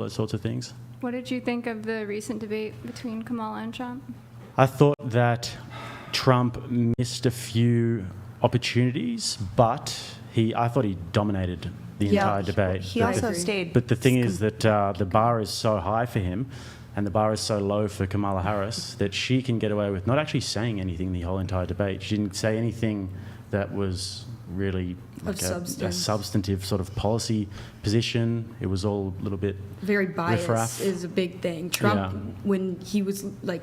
those sorts of things. What did you think of the recent debate between Kamala and Trump? I thought that Trump missed a few opportunities, but I thought he dominated the entire debate. He also stayed. But the thing is that the bar is so high for him and the bar is so low for Kamala Harris that she can get away with not actually saying anything the whole entire debate. She didn't say anything that was really like a substantive sort of policy position. It was all a little bit very biased riff-raff. Is a big thing. Trump, when he was like,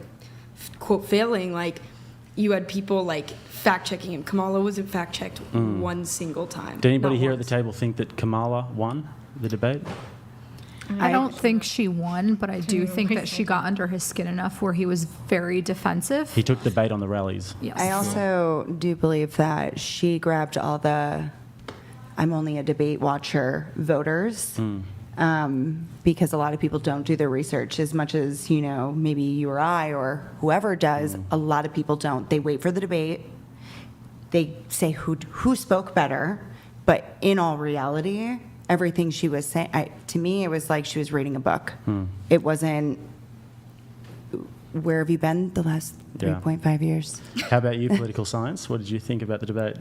quote, failing, like, you had people like fact-checking him. Kamala wasn't fact-checked one single time. Did anybody here at the table think that Kamala won the debate? I don't think she won, but I do think that she got under his skin enough where he was very defensive. He took the bait on the rallies. Yes. I also do believe that she grabbed all the "I'm only a debate watcher" voters, because a lot of people don't do their research as much as, maybe you or I or whoever does. A lot of people don't. They wait for the debate. They say who spoke better, but in all reality, everything she was saying, to me, it was like she was reading a book. It wasn't, where have you been the last 3.5 years? How about you, political science? What did you think about the debate?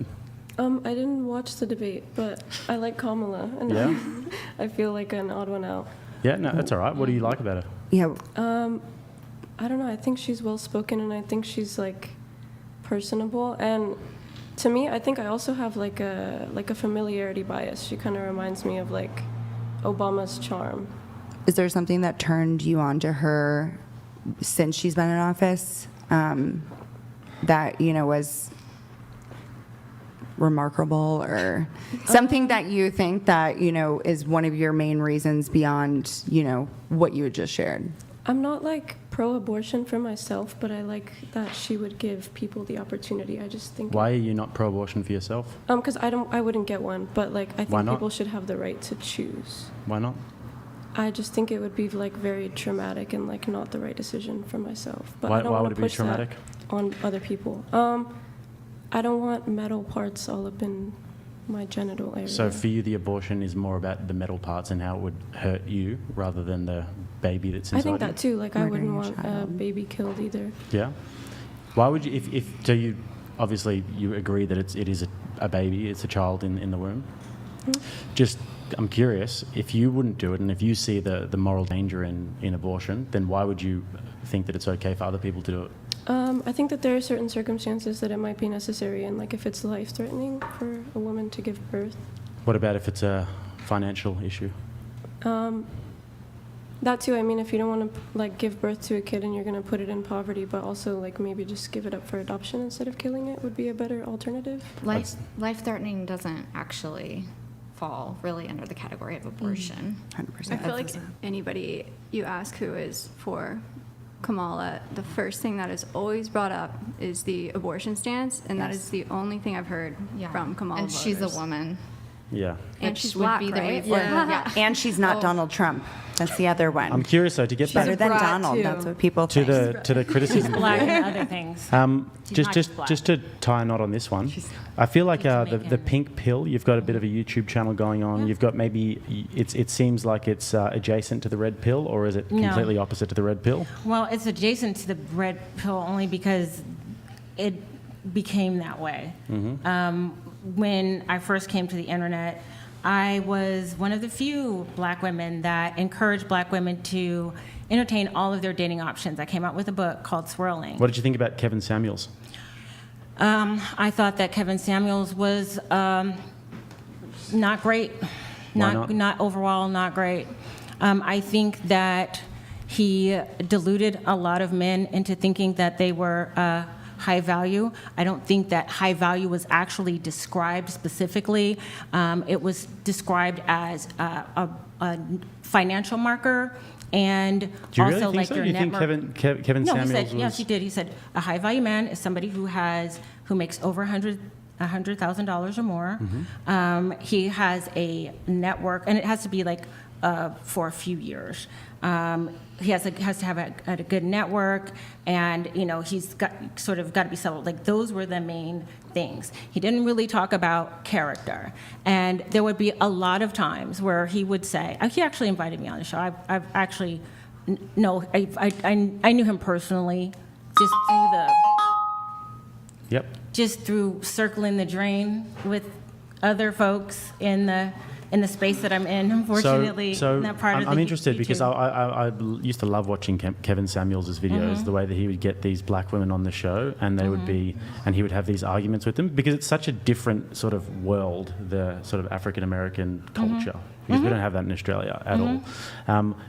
I didn't watch the debate, but I like Kamala, and I feel like an odd one out. Yeah, no, that's all right. What do you like about her? Yeah. I don't know. I think she's well-spoken, and I think she's, like, personable. And to me, I think I also have, like a familiarity bias. She kind of reminds me of, like, Obama's charm. Is there something that turned you on to her since she's been in office that, was remarkable, or something that you think that, is one of your main reasons beyond, what you had just shared? I'm not, like, pro-abortion for myself, but I like that she would give people the opportunity. I just think... Why are you not pro-abortion for yourself? Because I wouldn't get one, but, like, I Why think not? people should have the right to choose. Why not? I just think it would be, like, very traumatic and, like, not the right decision for myself. But Why I don't would want it to be push traumatic? that on other people. I don't want metal parts all up in my genital area. So for you, the abortion is more about the metal parts and how it would hurt you rather than the baby that's inside I think you? that too. Like, I wouldn't want a child. baby killed either. Yeah. Why would you, so you, obviously you agree that it is a baby, it's a child in the womb? Just, I'm curious, if you wouldn't do it and if you see the moral danger in abortion, then why would you think that it's okay for other people to do it? I think that there are certain circumstances that it might be necessary, and like if it's life-threatening for a woman to give birth. What about if it's a financial issue? That too. I mean, if you don't want to like give birth to a kid and you're going to put it in poverty, but also like maybe just give it up for adoption instead of killing it would be a better alternative. Life-threatening doesn't actually fall really under the category of abortion. 100%. I feel like anybody you ask who is for Kamala, the first thing that is always brought up is the abortion stance, and that is the only thing I've heard from Kamala And she's a voters. woman. Yeah. And Which she's would black, be the right? Yeah. And she's not Donald Trump. That's the other one. I'm curious though, to get Better back than brat, Donald. too. That's what people to think. the criticism. Black and other things. Just to tie a knot on this one, I feel like the pink pill. You've got a bit of a YouTube channel going on. You've got maybe it seems like it's adjacent to the red pill, or is it completely opposite to the red pill? Well, it's adjacent to the red pill only because it became that way. When I first came to the internet, I was one of the few black women that encouraged black women to entertain all of their dating options. I came out with a book called Swirling. What did you think about Kevin Samuels? I thought that Kevin Samuels was not great. Not overall, not great. I think that he deluded a lot of men into thinking that they were high value. I don't think that high value was actually described specifically. It was described as a financial marker, and Do you also really think like so? your You net think Kevin no, Samuels he said, was... yes, he did. He said a high value man is somebody who makes over $100,000 or more. He has a network, and it has to be like for a few years. He has to have a good network, and he's got to be settled. Like, those were the main things. He didn't really talk about character, and there would be a lot of times where he would say, he actually invited me on the show. I've actually I knew him personally just through circling the drain with other folks in the space that I'm in, unfortunately. So in that part I'm interested because I used to love watching Kevin Samuels' videos, the way that he would get these black women on the show, and they would be, and he would have these arguments with them, because it's such a different sort of world, the sort of African American culture, because we don't have that in Australia at all.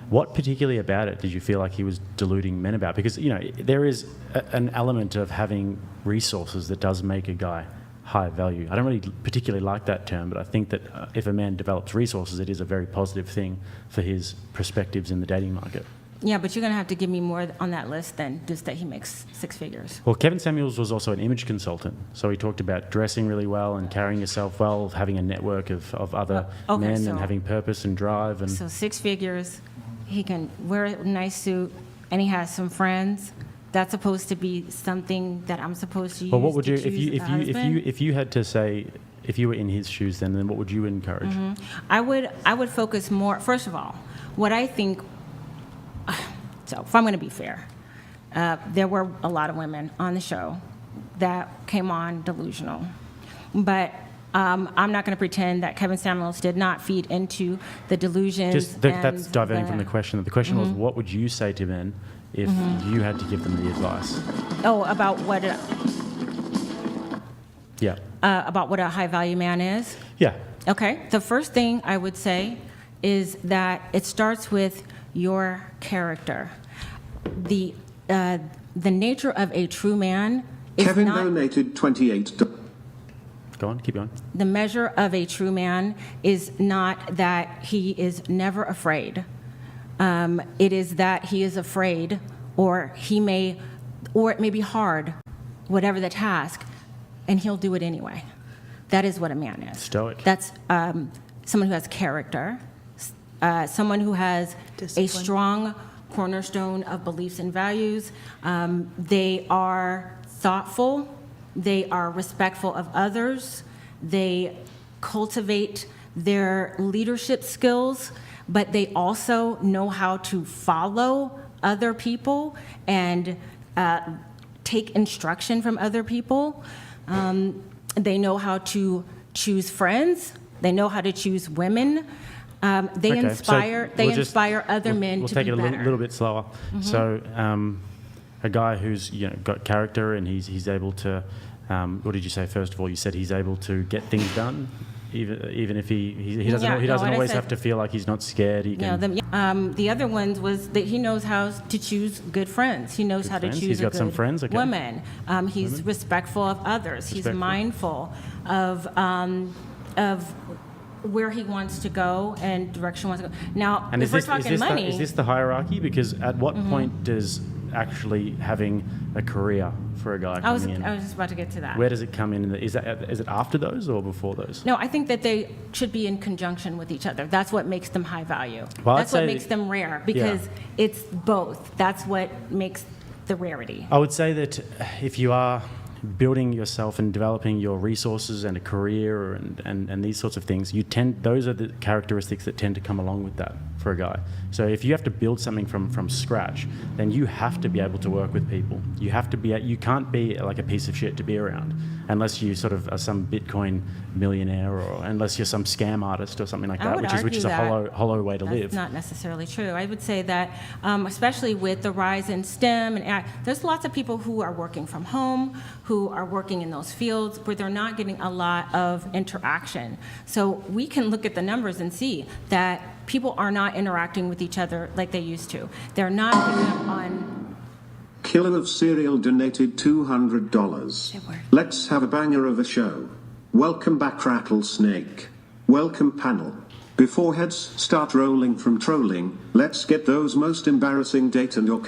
What particularly about it did you feel like he was deluding men about? Because there is an element of having resources that does make a guy high value. I don't really particularly like that term, but I think that if a man develops resources, it is a very positive thing for his perspectives in the dating market. Yeah, but you're going to have to give me more on that list than just that he makes six figures. Well, Kevin Samuels was also an image consultant, so he talked about dressing really well and carrying yourself well, having a network of other men, and having purpose and drive. And so 6 figures, he can wear a nice suit, and he has some friends. That's supposed to be something that I'm supposed to use. Well, what would you, if you had to say, if you were in his shoes, then what would you encourage? I would focus more. First of all, what I think. So, if I'm going to be fair, there were a lot of women on the show that came on delusional, but I'm not going to pretend that Kevin Samuels did not feed into the delusions. That's diverting from the question. The question was, what would you say to men if you had to give them the advice? Oh, about what? About what a high value man is? Yeah. Okay. The first thing I would say is that it starts with your character. The nature of a true man is Kevin donated $28. Go on, keep going. The measure of a true man is not that he is never afraid. It is that he is afraid, or it may be hard, whatever the task, and he'll do it anyway. That is what a man is. Stoic. That's someone who has character, someone who has a strong cornerstone of beliefs and values. They are thoughtful. They are respectful of others. They cultivate their leadership skills, but they also know how to follow other people and take instruction from other people. They know how to choose friends. They know how to choose women. They inspire other men to be better. We'll take it a little bit slower. So a guy who's got character, and he's able to, what did you say first of all? You said he's able to get things done, even if he doesn't always have to feel like he's not scared. He can. The other ones was that he knows how to choose good friends. He knows how to choose he's got some friends. Okay. Woman. He's respectful of others. He's mindful of where he wants to go and direction he wants to go. Now, and if we're talking money, is this the hierarchy? Because at what point does actually having a career for a guy coming in? I was just about to get to that. Where does it come in? Is it after those or before those? No, I think that they should be in conjunction with each other. That's what makes them high value. Well, that's what makes them rare, because it's both. That's what makes the rarity. I would say that if you are building yourself and developing your resources and a career and these sorts of things, those are the characteristics that tend to come along with that for a guy. So if you have to build something from scratch, then you have to be able to work with people. You can't be like a piece of shit to be around, unless you sort of are some Bitcoin millionaire, or unless you're some scam artist or something like that, which is a hollow way to live. That's not necessarily true. I would say that, especially with the rise in STEM and AI, there's lots of people who are working from home, who are working in those fields where they're not getting a lot of interaction. So we can look at the numbers and see that people are not interacting with each other like they used to. They're not doing it on... Killer of Cereal donated $200. Let's have a banger of a show. Welcome back, Rattlesnake. Welcome, panel. Before heads start rolling from trolling, let's get those most embarrassing date and your